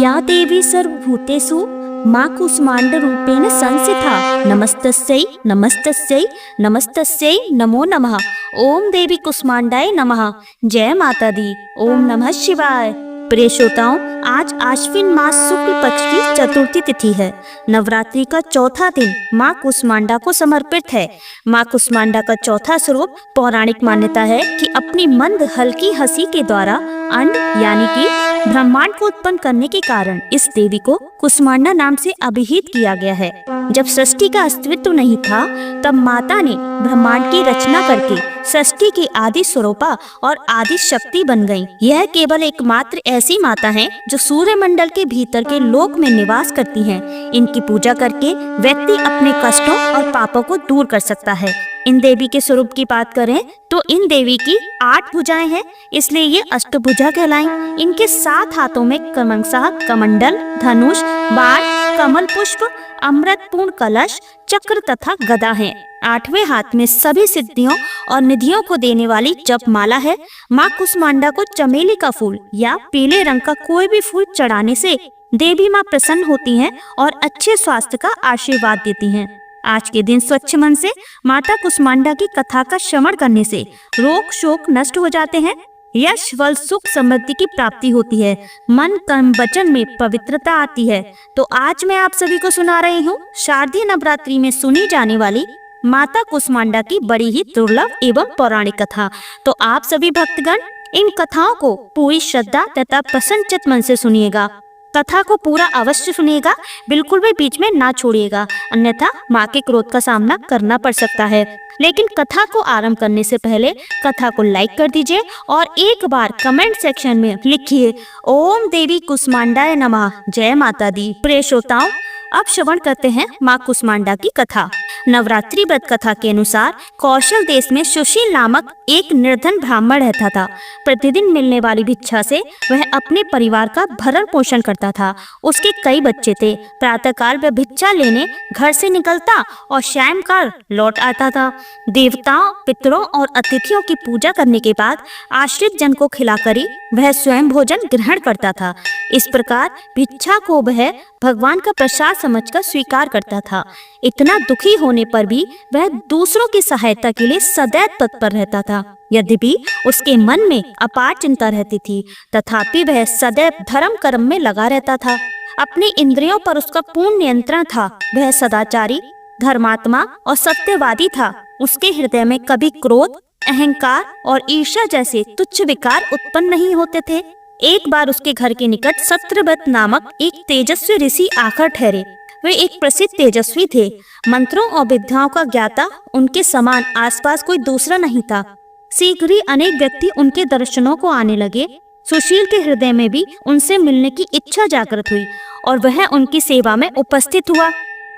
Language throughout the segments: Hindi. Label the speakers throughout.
Speaker 1: या देवी सर्वभूतेषु माँ कूष्मांड रूपेण संस्थिता नमस्तस्यै नमस्तस्यै नमस्तस्यै नमो नमः। ओम देवी कूष्मांडाय नमः। जय माता दी। ओम नमः शिवाय। प्रिय श्रोताओं, आज आश्विन मास शुक्ल पक्ष की चतुर्थी तिथि है। नवरात्रि का चौथा दिन माँ कूष्मांडा को समर्पित है। माँ कूष्मांडा का चौथा स्वरूप पौराणिक मान्यता है कि अपनी मंद हल्की हंसी के द्वारा अंड यानी कि ब्रह्मांड को उत्पन्न करने के कारण इस देवी को कूष्मांडा नाम से अभिहित किया गया है। जब सृष्टि का अस्तित्व नहीं था, तब माता ने ब्रह्मांड की रचना करके सृष्टि की आदि स्वरूपा और आदि शक्ति बन गई। यह केवल एकमात्र ऐसी माता है जो सूर्य मंडल के भीतर के लोक में निवास करती हैं। इनकी पूजा करके व्यक्ति अपने कष्टों और पापों को दूर कर सकता है। इन देवी के स्वरूप की बात करें तो इन देवी की 8 भुजाएं हैं, इसलिए ये अष्टभुजा कहलाई। इनके 7 हाथों में क्रमशः कमंडल, धनुष, बाण, कमल पुष्प, अमृतपूर्ण कलश, चक्र तथा गदा है। 8वें हाथ में सभी सिद्धियों और निधियों को देने वाली जप माला है। माँ कूष्मांडा को चमेली का फूल या पीले रंग का कोई भी फूल चढ़ाने से देवी माँ प्रसन्न होती हैं और अच्छे स्वास्थ्य का आशीर्वाद देती हैं। आज के दिन स्वच्छ मन से माता कूष्मांडा की कथा का श्रवण करने से रोग शोक नष्ट हो जाते हैं। यश बल सुख समृद्धि की प्राप्ति होती है। मन कर्म वचन में पवित्रता आती है। तो आज मैं आप सभी को सुना रही हूँ शारदीय नवरात्रि में सुनी जाने वाली माता कूष्मांडा की बड़ी ही दुर्लभ एवं पौराणिक कथा। तो आप सभी भक्तगण इन कथाओं को पूरी श्रद्धा तथा प्रसन्नचित्त मन से सुनिएगा। कथा को पूरा अवश्य सुनिएगा, बिल्कुल भी बीच में ना छोड़िएगा, अन्यथा माँ के क्रोध का सामना करना पड़ सकता है। लेकिन कथा को आरंभ करने से पहले कथा को लाइक कर दीजिए और एक बार कमेंट सेक्शन में लिखिए ओम देवी कूष्मांडाय नमः। जय माता दी। प्रिय श्रोताओं, अब श्रवण करते हैं माँ कूष्मांडा की कथा। नवरात्रि व्रत कथा के अनुसार कौशल देश में सुशील नामक एक निर्धन ब्राह्मण रहता था। प्रतिदिन मिलने वाली भिक्षा से वह अपने परिवार का भरण पोषण करता था। उसके कई बच्चे थे। प्रातःकाल वह भिक्षा लेने घर से निकलता और सायंकाल लौट आता था। देवताओं, पितरों और अतिथियों की पूजा करने के बाद आश्रित जन को खिलाकर ही वह स्वयं भोजन ग्रहण करता था। इस प्रकार भिक्षा को वह भगवान का प्रसाद समझकर स्वीकार करता था। इतना दुखी होने पर भी वह दूसरों की सहायता के लिए सदैव तत्पर रहता था। यद्यपि उसके मन में अपार चिंता रहती थी, तथापि वह सदैव धर्म कर्म में लगा रहता था। अपनी इंद्रियों पर उसका पूर्ण नियंत्रण था। वह सदाचारी, धर्मात्मा और सत्यवादी था। उसके हृदय में कभी क्रोध, अहंकार और ईर्ष्या जैसे तुच्छ विकार उत्पन्न नहीं होते थे। एक बार उसके घर के निकट सत्यव्रत नामक एक तेजस्वी ऋषि आकर ठहरे। वे एक प्रसिद्ध तेजस्वी थे। मंत्रों और विद्याओं का ज्ञाता उनके समान आसपास कोई दूसरा नहीं था। शीघ्र ही अनेक व्यक्ति उनके दर्शनों को आने लगे। सुशील के हृदय में भी उनसे मिलने की इच्छा जागृत हुई और वह उनकी सेवा में उपस्थित हुआ।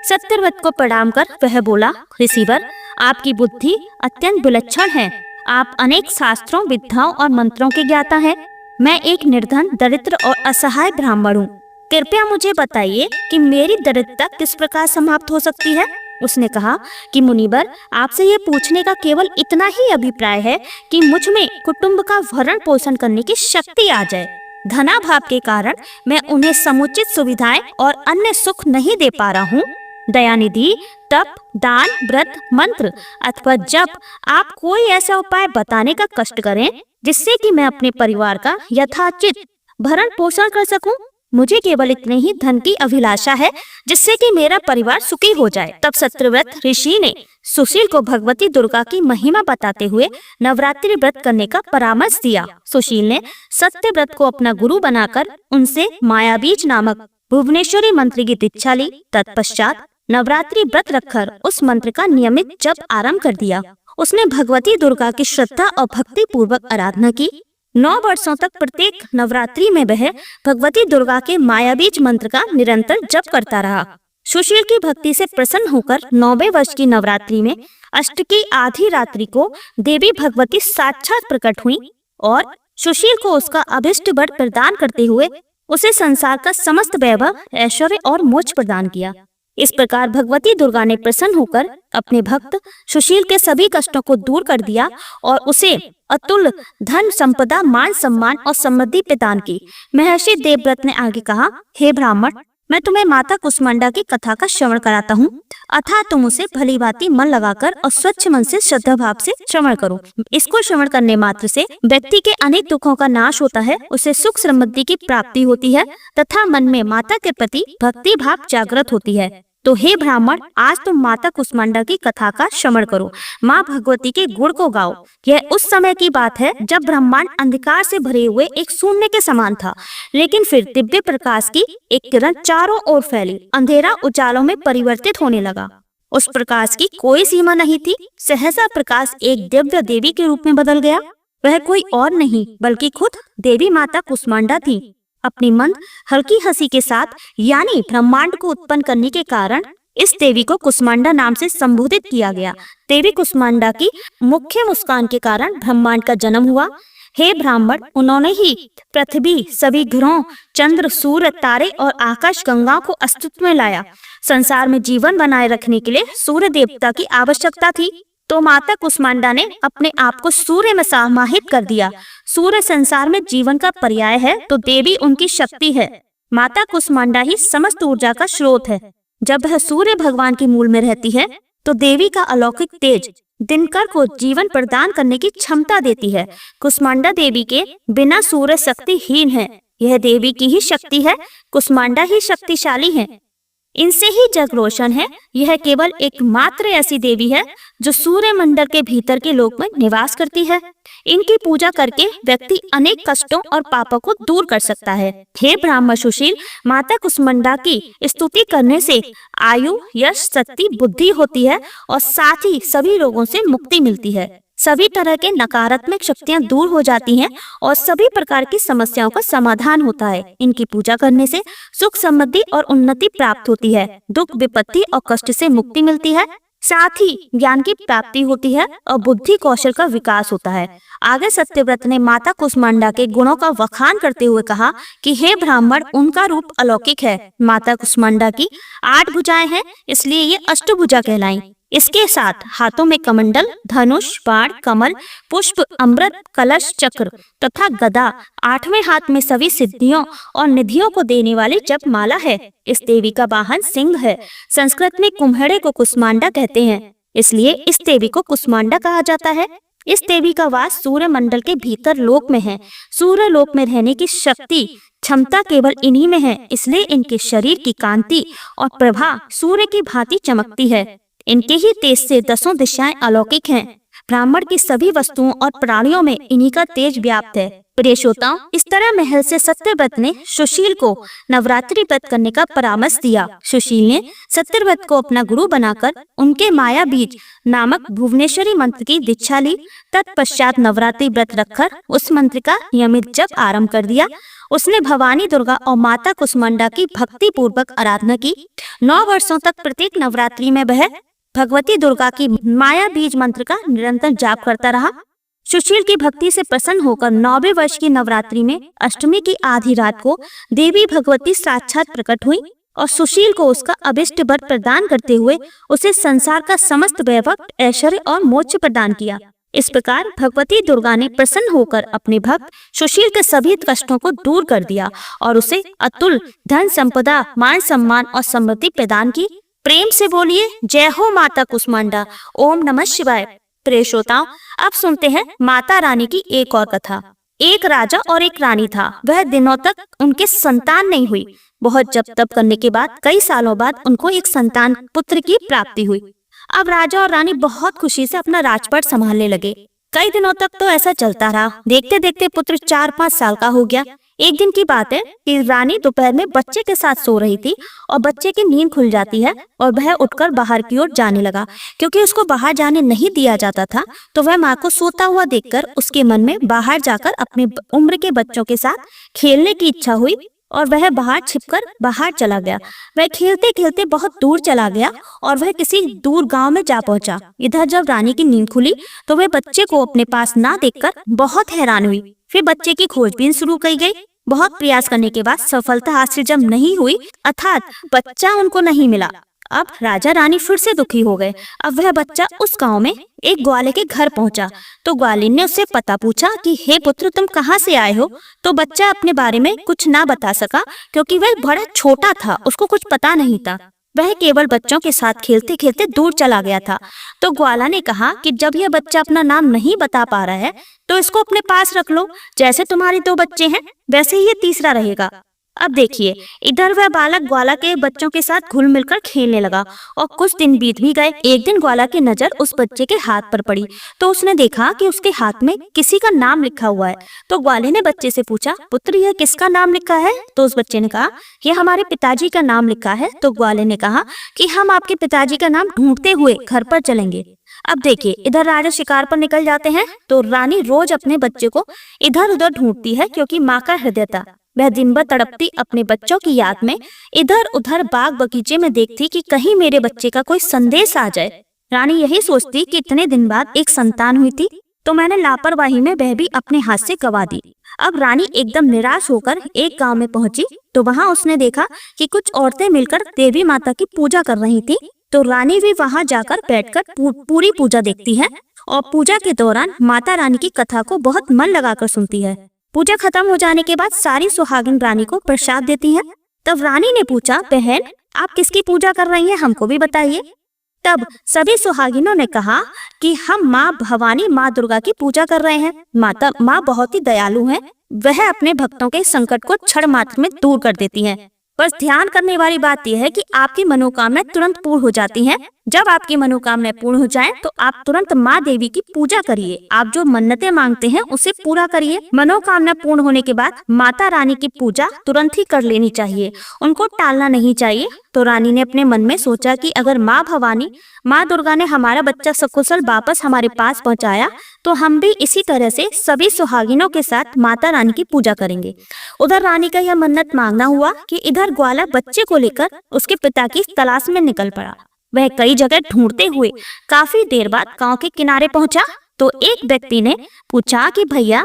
Speaker 1: सत्यव्रत को प्रणाम कर वह बोला, ऋषिवर, आपकी बुद्धि अत्यंत विलक्षण है। आप अनेक शास्त्रों, विद्याओं और मंत्रों के ज्ञाता हैं। मैं एक निर्धन, दरिद्र और असहाय ब्राह्मण हूँ। कृपया मुझे बताइए कि मेरी दरिद्रता किस प्रकार समाप्त हो सकती है। उसने कहा कि मुनिवर, आपसे ये पूछने का केवल इतना ही अभिप्राय है कि मुझ में कुटुंब का भरण पोषण करने की शक्ति आ जाए। धनाभाव के कारण मैं उन्हें समुचित सुविधाएं और अन्य सुख नहीं दे पा रहा हूँ। दयानिधि, तप, दान, व्रत, मंत्र अथवा जप, आप कोई ऐसा उपाय बताने का कष्ट करें जिससे कि मैं अपने परिवार का यथाचित भरण पोषण कर सकूं। मुझे केवल इतने ही धन की अभिलाषा है जिससे कि मेरा परिवार सुखी हो जाए। तब सत्यव्रत ऋषि ने सुशील को भगवती दुर्गा की महिमा बताते हुए नवरात्रि व्रत करने का परामर्श दिया। सुशील ने सत्यव्रत को अपना गुरु बनाकर उनसे मायाबीज नामक भुवनेश्वरी मंत्र की दीक्षा ली। तत्पश्चात नवरात्रि व्रत रखकर उस मंत्र का नियमित जप आरंभ कर दिया। उसने भगवती दुर्गा की श्रद्धा और भक्ति पूर्वक आराधना की। 9 वर्षों तक प्रत्येक नवरात्रि में वह भगवती दुर्गा के मायाबीज मंत्र का निरंतर जप करता रहा। सुशील की भक्ति से प्रसन्न होकर 9वें वर्ष की नवरात्रि में अष्टकी आधी रात्रि को देवी भगवती साक्षात प्रकट हुई और सुशील को उसका अभिष्ट वर प्रदान करते हुए उसे संसार का समस्त वैभव, ऐश्वर्य और मोक्ष प्रदान किया। इस प्रकार भगवती दुर्गा ने प्रसन्न होकर अपने भक्त सुशील के सभी कष्टों को दूर कर दिया और उसे अतुल धन संपदा, मान सम्मान और समृद्धि प्रदान की। महर्षि देवव्रत ने आगे कहा, हे ब्राह्मण, मैं तुम्हें माता कुष्मांडा की कथा का श्रवण कराता हूँ, अतः तुम उसे भली भांति मन लगाकर और स्वच्छ मन से श्रद्धा भाव से श्रवण करो। इसको श्रवण करने मात्र से व्यक्ति के अनेक दुखों का नाश होता है, उसे सुख समृद्धि की प्राप्ति होती है तथा मन में माता के प्रति भक्ति भाव जागृत होती है। तो हे ब्राह्मण, आज तुम माता कुष्मांडा की कथा का श्रवण करो, माँ भगवती के गुण को गाओ। यह उस समय की बात है जब ब्रह्मांड अंधकार से भरे हुए एक शून्य के समान था, लेकिन फिर दिव्य प्रकाश की एक किरण चारों ओर फैली, अंधेरा उजालों में परिवर्तित होने लगा। उस प्रकाश की कोई सीमा नहीं थी। सहसा प्रकाश एक दिव्य देवी के रूप में बदल गया। वह कोई और नहीं बल्कि खुद देवी माता कुष्मांडा थी। अपनी मंद हल्की हंसी के साथ, यानी ब्रह्मांड को उत्पन्न करने के कारण इस देवी को कुष्मांडा नाम से संबोधित किया गया। देवी कुष्मांडा की मुख्य मुस्कान के कारण ब्रह्मांड का जन्म हुआ। हे ब्राह्मण, उन्होंने ही पृथ्वी, सभी ग्रहों, चंद्र, सूर्य, तारे और आकाश गंगा को अस्तित्व में लाया। संसार में जीवन बनाए रखने के लिए सूर्य देवता की आवश्यकता थी, तो माता कुष्मांडा ने अपने आप को सूर्य में समाहित कर दिया। सूर्य संसार में जीवन का पर्याय है, तो देवी उनकी शक्ति है। माता कुष्मांडा ही समस्त ऊर्जा का स्रोत है। जब वह सूर्य भगवान के मूल में रहती है, तो देवी का अलौकिक तेज दिनकर को जीवन प्रदान करने की क्षमता देती है। कुष्मांडा देवी के बिना सूर्य शक्तिहीन है। यह देवी की ही शक्ति है। कुष्मांडा ही शक्तिशाली है। इनसे ही जग रोशन है। यह केवल एकमात्र ऐसी देवी है जो सूर्य मंडल के भीतर के लोक में निवास करती है। इनकी पूजा करके व्यक्ति अनेक कष्टों और पापों को दूर कर सकता है। हे ब्राह्मण सुशील, माता कुष्मांडा की स्तुति करने से आयु, यश, शक्ति, बुद्धि होती है और साथ ही सभी रोगों से मुक्ति मिलती है। सभी तरह के नकारात्मक शक्तियां दूर हो जाती हैं और सभी प्रकार की समस्याओं का समाधान होता है। इनकी पूजा करने से सुख, समृद्धि और उन्नति प्राप्त होती है। दुख, विपत्ति और कष्ट से मुक्ति मिलती है। साथ ही ज्ञान की प्राप्ति होती है और बुद्धि कौशल का विकास होता है। आगे सत्यव्रत ने माता कुष्मांडा के गुणों का वखान करते हुए कहा कि हे ब्राह्मण, उनका रूप अलौकिक है। माता कुष्मांडा की 8 भुजाएं हैं, इसलिए ये अष्टभुजा कहलाई। इसके साथ हाथों में कमंडल, धनुष, बाण, कमल, पुष्प, अमृत, कलश, चक्र तथा गदा, 8वें हाथ में सभी सिद्धियों और निधियों को देने वाली जप माला है। इस देवी का वाहन सिंह है। संस्कृत में कुम्हेड़े को कुष्मांडा कहते हैं, इसलिए इस देवी को कुष्मांडा कहा जाता है। इस देवी का वास सूर्य मंडल के भीतर लोक में है। सूर्य लोक में रहने की शक्ति, क्षमता केवल इन्हीं में है, इसलिए इनके शरीर की कांति और प्रभा सूर्य की भांति चमकती है। इनके ही तेज से 10 दिशाएं अलौकिक हैं। ब्राह्मण की सभी वस्तुओं और प्राणियों में इन्हीं का तेज व्याप्त है। प्रिय श्रोताओं, इस तरह महल से सत्यव्रत ने सुशील को नवरात्रि व्रत करने का परामर्श दिया। सुशील ने सत्यव्रत को अपना गुरु बनाकर उनके माया बीज नामक भुवनेश्वरी मंत्र की दीक्षा ली। तत्पश्चात नवरात्रि व्रत रखकर उस मंत्र का नियमित जप आरंभ कर दिया। उसने भवानी दुर्गा और माता कुष्मांडा की भक्ति पूर्वक आराधना की। 9 वर्षों तक प्रत्येक नवरात्रि में वह भगवती दुर्गा की माया बीज मंत्र का निरंतर जाप करता रहा। सुशील की भक्ति से प्रसन्न होकर 9वें वर्ष की नवरात्रि में अष्टमी की आधी रात को देवी भगवती साक्षात प्रकट हुई और सुशील को उसका अभिष्ट वर प्रदान करते हुए उसे संसार का समस्त वैभव, ऐश्वर्य और मोक्ष प्रदान किया। इस प्रकार भगवती दुर्गा ने प्रसन्न होकर अपने भक्त सुशील के सभी कष्टों को दूर कर दिया और उसे अतुल धन संपदा, मान सम्मान और समृद्धि प्रदान की। प्रेम से बोलिए जय हो माता कुष्मांडा। ओम नमः शिवाय। प्रिय श्रोताओं, अब सुनते हैं माता रानी की एक और कथा। एक राजा और एक रानी था। वह दिनों तक उनके संतान नहीं हुई। बहुत जप तप करने के बाद कई सालों बाद उनको एक संतान पुत्र की प्राप्ति हुई। अब राजा और रानी बहुत खुशी से अपना राजपाट संभालने लगे। कई दिनों तक तो ऐसा चलता रहा। देखते देखते पुत्र 4-5 साल का हो गया। एक दिन की बात है कि रानी दोपहर में बच्चे के साथ सो रही थी और बच्चे की नींद खुल जाती है और वह उठकर बाहर की ओर जाने लगा। क्योंकि उसको बाहर जाने नहीं दिया जाता था, तो वह माँ को सोता हुआ देखकर उसके मन में बाहर जाकर अपने उम्र के बच्चों के साथ खेलने की इच्छा हुई और वह बाहर छिपकर बाहर चला गया। वह खेलते खेलते बहुत दूर चला गया और वह किसी दूर गांव में जा पहुंचा। इधर जब रानी की नींद खुली तो वह बच्चे को अपने पास ना देखकर बहुत हैरान हुई। फिर बच्चे की खोजबीन शुरू की गई। बहुत प्रयास करने के बाद सफलता हासिल जब नहीं हुई, अर्थात बच्चा उनको नहीं मिला, अब राजा रानी फिर से दुखी हो गए। अब वह बच्चा उस गांव में एक ग्वाले के घर पहुंचा तो ग्वालिन ने उससे पता पूछा कि हे पुत्र, तुम कहाँ से आए हो। तो बच्चा अपने बारे में कुछ ना बता सका क्योंकि वह बड़ा छोटा था, उसको कुछ पता नहीं था। वह केवल बच्चों के साथ खेलते खेलते दूर चला गया था। तो ग्वाला ने कहा कि जब यह बच्चा अपना नाम नहीं बता पा रहा है तो इसको अपने पास रख लो। जैसे तुम्हारे 2 बच्चे हैं वैसे ही ये तीसरा रहेगा। अब देखिए, इधर वह बालक ग्वाला के बच्चों के साथ घुल मिलकर खेलने लगा और कुछ दिन बीत भी गए। एक दिन ग्वाला की नजर उस बच्चे के हाथ पर पड़ी तो उसने देखा कि उसके हाथ में किसी का नाम लिखा हुआ है। तो ग्वाले ने बच्चे से पूछा, पुत्र यह किसका नाम लिखा है। तो उस बच्चे ने कहा, यह हमारे पिताजी का नाम लिखा है। तो ग्वाले ने कहा कि हम आपके पिताजी का नाम ढूंढते हुए घर पर चलेंगे। अब देखिए, इधर राजा शिकार पर निकल जाते हैं तो रानी रोज अपने बच्चे को इधर उधर ढूंढती है क्योंकि माँ का हृदय था। वह दिन भर तड़पती अपने बच्चों की याद में इधर उधर बाग बगीचे में देखती कि कहीं मेरे बच्चे का कोई संदेश आ जाए। रानी यही सोचती कि इतने दिन बाद एक संतान हुई थी तो मैंने लापरवाही में वह भी अपने हाथ से गवा दी। अब रानी एकदम निराश होकर एक गांव में पहुंची तो वहां उसने देखा कि कुछ औरतें मिलकर देवी माता की पूजा कर रही थी। तो रानी भी वहां जाकर बैठकर पूरी पूजा देखती है और पूजा के दौरान माता रानी की कथा को बहुत मन लगाकर सुनती है। पूजा खत्म हो जाने के बाद सारी सुहागिन रानी को प्रसाद देती हैं। तब रानी ने पूछा, बहन आप किसकी पूजा कर रही हैं, हमको भी बताइए। तब सभी सुहागिनों ने कहा कि हम माँ भवानी माँ दुर्गा की पूजा कर रहे हैं। माँ बहुत ही दयालु हैं, वह अपने भक्तों के संकट को क्षण मात्र में दूर कर देती हैं। बस ध्यान करने वाली बात यह है कि आपकी मनोकामना तुरंत पूर्ण हो जाती हैं। जब आपकी मनोकामना पूर्ण हो जाए तो आप तुरंत माँ देवी की पूजा करिए। आप जो मन्नतें मांगते हैं उसे पूरा करिए। मनोकामना पूर्ण होने के बाद माता रानी की पूजा तुरंत ही कर लेनी चाहिए, उनको टालना नहीं चाहिए। तो रानी ने अपने मन में सोचा कि अगर माँ भवानी माँ दुर्गा ने हमारा बच्चा सकुशल वापस हमारे पास पहुँचाया तो हम भी इसी तरह से सभी सुहागिनों के साथ माता रानी की पूजा करेंगे। उधर रानी का यह मन्नत मांगना हुआ कि इधर ग्वाला बच्चे को लेकर उसके पिता की तलाश में निकल पड़ा। वह कई जगह ढूंढते हुए काफी देर बाद गांव के किनारे पहुंचा तो एक व्यक्ति ने पूछा कि भैया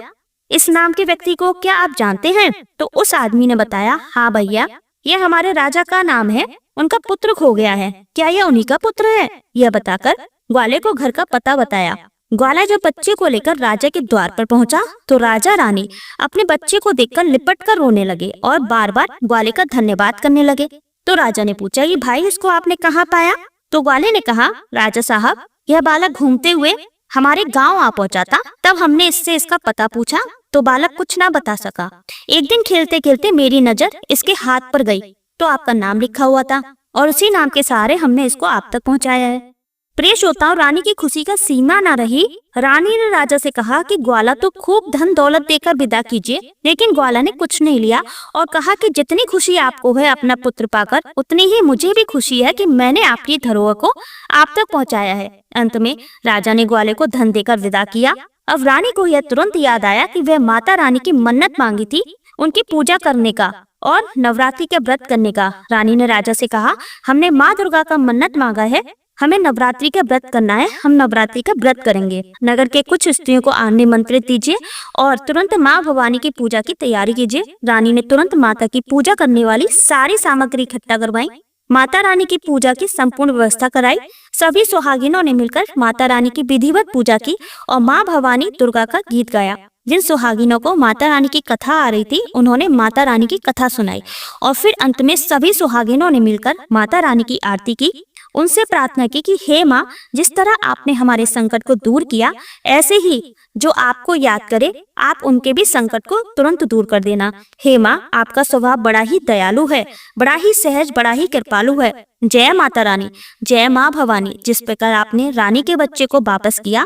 Speaker 1: इस नाम के व्यक्ति को क्या आप जानते हैं। तो उस आदमी ने बताया, हाँ भैया यह हमारे राजा का नाम है, उनका पुत्र खो गया है, क्या यह उन्हीं का पुत्र है। यह बताकर ग्वाले को घर का पता बताया। ग्वाला जब बच्चे को लेकर राजा के द्वार पर पहुंचा तो राजा रानी अपने बच्चे को देखकर लिपट कर रोने लगे और बार बार ग्वाले का धन्यवाद करने लगे। तो राजा ने पूछा, ये भाई इसको आपने कहाँ पाया। तो ग्वाले ने कहा, राजा साहब यह बालक घूमते हुए हमारे गांव आ पहुंचा था, तब हमने इससे इसका पता पूछा तो बालक कुछ ना बता सका। एक दिन खेलते खेलते मेरी नजर इसके हाथ पर गई तो आपका नाम लिखा हुआ था और उसी नाम के सहारे हमने इसको आप तक पहुंचाया है। प्रिय श्रोताओं, रानी की खुशी का सीमा न रही। रानी ने राजा से कहा कि ग्वाला तो खूब धन दौलत देकर विदा कीजिए, लेकिन ग्वाला ने कुछ नहीं लिया और कहा कि जितनी खुशी आपको है अपना पुत्र पाकर, उतनी ही मुझे भी खुशी है कि मैंने आपकी धरोहर को आप तक पहुंचाया है। अंत में राजा ने ग्वाले को धन देकर विदा किया। अब रानी को यह तुरंत याद आया कि वह माता रानी की मन्नत मांगी थी, उनकी पूजा करने का और नवरात्रि के व्रत करने का। रानी ने राजा से कहा, हमने माँ दुर्गा का मन्नत मांगा है, हमें नवरात्रि का व्रत करना है, हम नवरात्रि का व्रत करेंगे। नगर के कुछ स्त्रियों को निमंत्रित कीजिए और तुरंत माँ भवानी की पूजा की तैयारी कीजिए। रानी ने तुरंत माता की पूजा करने वाली सारी सामग्री इकट्ठा करवाई, माता रानी की पूजा की संपूर्ण व्यवस्था कराई। सभी सुहागिनों ने मिलकर माता रानी की विधिवत पूजा की और माँ भवानी दुर्गा का गीत गाया। जिन सुहागिनों को माता रानी की कथा आ रही थी उन्होंने माता रानी की कथा सुनाई और फिर अंत में सभी सुहागिनों ने मिलकर माता रानी की आरती की। उनसे प्रार्थना की कि हे माँ, जिस तरह आपने हमारे संकट को दूर किया, ऐसे ही जो आपको याद करे आप उनके भी संकट को तुरंत दूर कर देना। हे माँ, आपका स्वभाव बड़ा ही दयालु है, बड़ा ही सहज, बड़ा ही कृपालु है। जय माता रानी, जय माँ भवानी। जिस प्रकार आपने रानी के बच्चे को वापस किया,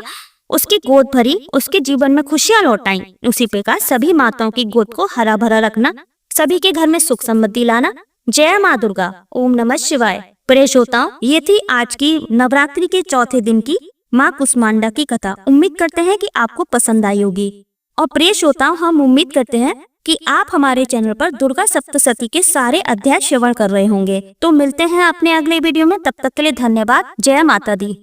Speaker 1: उसकी गोद भरी, उसके जीवन में खुशियां लौटाई, उसी प्रकार सभी माताओं की गोद को हरा भरा रखना, सभी के घर में सुख समृद्धि लाना। जय माँ दुर्गा। ओम नमः शिवाय। प्रिय श्रोताओं, ये थी आज की नवरात्रि के चौथे दिन की माँ कुष्मांडा की कथा। उम्मीद करते हैं कि आपको पसंद आई होगी। और प्रिय श्रोताओं, हम उम्मीद करते हैं कि आप हमारे चैनल पर दुर्गा सप्तशती के सारे अध्याय श्रवण कर रहे होंगे। तो मिलते हैं अपने अगले वीडियो में, तब तक के लिए धन्यवाद। जय माता दी।